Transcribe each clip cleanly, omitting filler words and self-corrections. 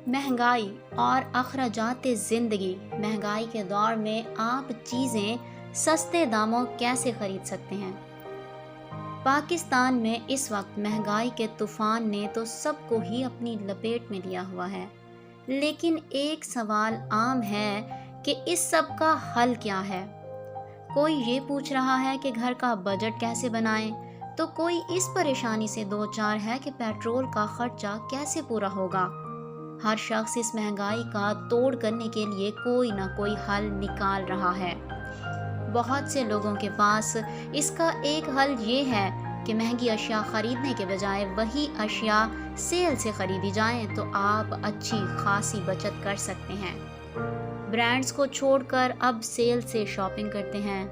महंगाई और अखराजात ज़िंदगी। महंगाई के दौर में आप चीज़ें सस्ते दामों कैसे खरीद सकते हैं? पाकिस्तान में इस वक्त महंगाई के तूफान ने तो सबको ही अपनी लपेट में लिया हुआ है, लेकिन एक सवाल आम है कि इस सब का हल क्या है। कोई ये पूछ रहा है कि घर का बजट कैसे बनाएं, तो कोई इस परेशानी से दो चार है कि पेट्रोल का खर्चा कैसे पूरा होगा। हर शख्स इस महंगाई का तोड़ करने के लिए कोई ना कोई हल निकाल रहा है। बहुत से लोगों के पास इसका एक हल ये है कि महंगी अशिया खरीदने के बजाय वही अशिया सेल से खरीदी जाएं, तो आप अच्छी खासी बचत कर सकते हैं। ब्रांड्स को छोड़कर अब सेल से शॉपिंग करते हैं।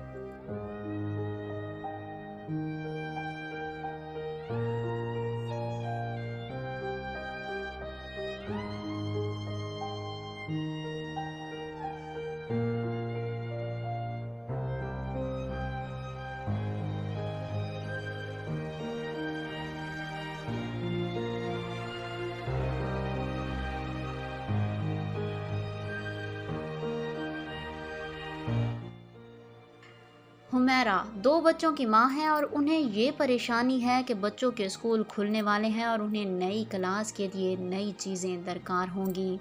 हुमैरा 2 बच्चों की मां है और उन्हें ये परेशानी है कि बच्चों के स्कूल खुलने वाले हैं और उन्हें नई क्लास के लिए नई चीज़ें दरकार होंगी।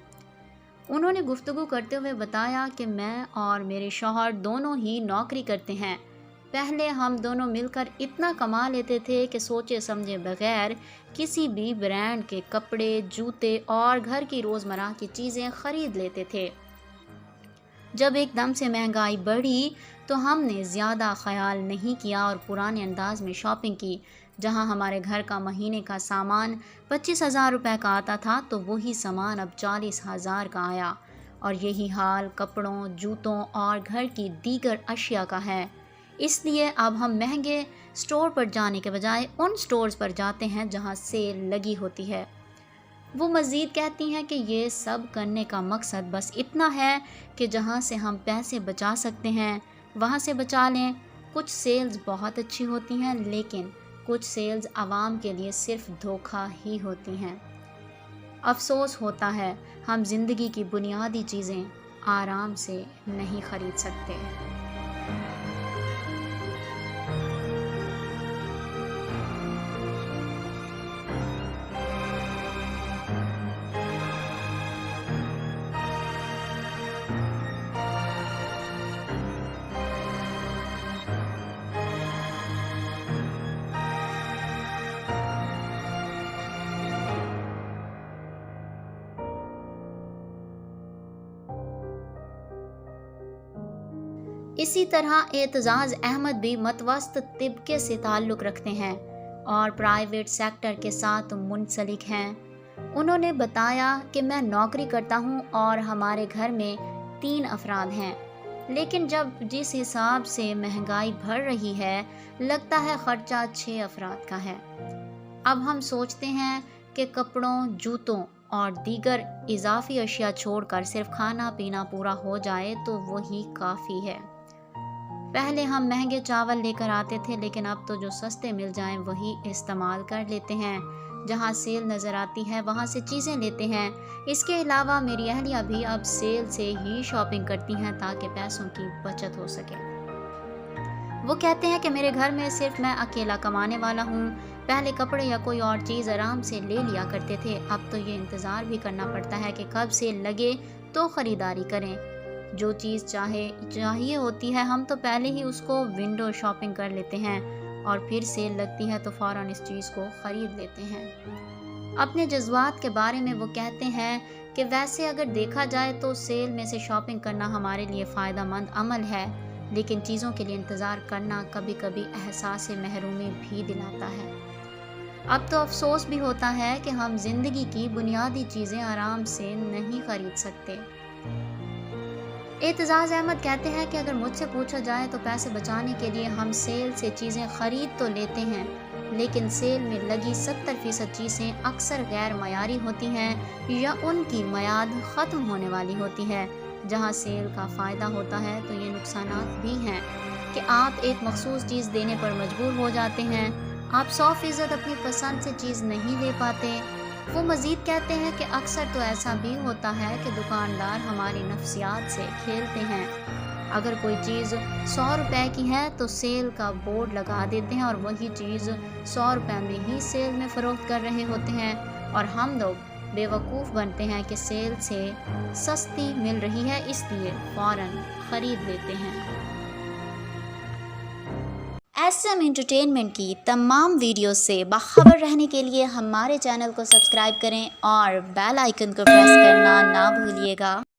उन्होंने गुफ्तगू करते हुए बताया कि मैं और मेरे शौहर दोनों ही नौकरी करते हैं। पहले हम दोनों मिलकर इतना कमा लेते थे कि सोचे समझे बगैर किसी भी ब्रांड के कपड़े, जूते और घर की रोज़मर्रा की चीज़ें ख़रीद लेते थे। जब एकदम से महंगाई बढ़ी तो हमने ज़्यादा ख्याल नहीं किया और पुराने अंदाज में शॉपिंग की। जहां हमारे घर का महीने का सामान 25,000 रुपये का आता था, तो वही सामान अब 40,000 का आया। और यही हाल कपड़ों, जूतों और घर की दीगर अशिया का है। इसलिए अब हम महंगे स्टोर पर जाने के बजाय उन स्टोर्स पर जाते हैं जहां सेल लगी होती है। वो मज़ीद कहती हैं कि ये सब करने का मकसद बस इतना है कि जहाँ से हम पैसे बचा सकते हैं वहाँ से बचा लें। कुछ सेल्स बहुत अच्छी होती हैं, लेकिन कुछ सेल्स आवाम के लिए सिर्फ धोखा ही होती हैं। अफसोस होता है हम ज़िंदगी की बुनियादी चीज़ें आराम से नहीं ख़रीद सकते। इसी तरह एतजाज़ अहमद भी मतवस्त तिबके से ताल्लुक़ रखते हैं और प्राइवेट सेक्टर के साथ मुंसलिक हैं। उन्होंने बताया कि मैं नौकरी करता हूं और हमारे घर में 3 अफराद हैं, लेकिन जब जिस हिसाब से महंगाई बढ़ रही है, लगता है ख़र्चा 6 अफराद का है। अब हम सोचते हैं कि कपड़ों, जूतों और दीगर इजाफी अशिया छोड़कर सिर्फ खाना पीना पूरा हो जाए तो वही काफ़ी है। पहले हम महंगे चावल लेकर आते थे, लेकिन अब तो जो सस्ते मिल जाएं वही इस्तेमाल कर लेते हैं। जहां सेल नज़र आती है वहां से चीज़ें लेते हैं। इसके अलावा मेरी अहलिया भी अब सेल से ही शॉपिंग करती हैं ताकि पैसों की बचत हो सके। वो कहते हैं कि मेरे घर में सिर्फ मैं अकेला कमाने वाला हूँ। पहले कपड़े या कोई और चीज़ आराम से ले लिया करते थे, अब तो ये इंतज़ार भी करना पड़ता है कि कब सेल लगे तो ख़रीदारी करें। जो चीज़ चाहिए होती है हम तो पहले ही उसको विंडो शॉपिंग कर लेते हैं और फिर सेल लगती है तो फ़ौरन इस चीज़ को ख़रीद लेते हैं। अपने जज्बात के बारे में वो कहते हैं कि वैसे अगर देखा जाए तो सेल में से शॉपिंग करना हमारे लिए फ़ायदेमंद अमल है, लेकिन चीज़ों के लिए इंतज़ार करना कभी कभी एहसास महरूमी भी दिलाता है। अब तो अफसोस भी होता है कि हम ज़िंदगी की बुनियादी चीज़ें आराम से नहीं ख़रीद सकते। एतजाज़ अहमद कहते हैं कि अगर मुझसे पूछा जाए तो पैसे बचाने के लिए हम सेल से चीज़ें ख़रीद तो लेते हैं, लेकिन सेल में लगी 70% चीज़ें अक्सर गैर मयारी होती हैं या उनकी मयाद ख़त्म होने वाली होती है। जहां सेल का फ़ायदा होता है तो ये नुकसानात भी हैं कि आप एक मखसूस चीज़ देने पर मजबूर हो जाते हैं, आप 100% अपनी पसंद से चीज़ नहीं ले पाते, وہ مزید کہتے ہیں کہ اکثر تو ایسا بھی ہوتا ہے کہ دکاندار ہماری نفسیات سے کھیلتے ہیں۔ اگر کوئی چیز 100 روپے کی ہے تو سیل کا بورڈ لگا دیتے ہیں اور وہی چیز 100 روپے میں ہی سیل میں فروخت کر رہے ہوتے ہیں، اور ہم لوگ بیوقوف بنتے ہیں کہ سیل سے سستی مل رہی ہے اس لیے فوراً خرید لیتے ہیں۔ ایس ایم انٹرٹینمنٹ کی تمام ویڈیوز سے باخبر رہنے کے لیے ہمارے چینل کو سبسکرائب کریں اور بیل آئیکن کو پریس کرنا نہ بھولیے گا۔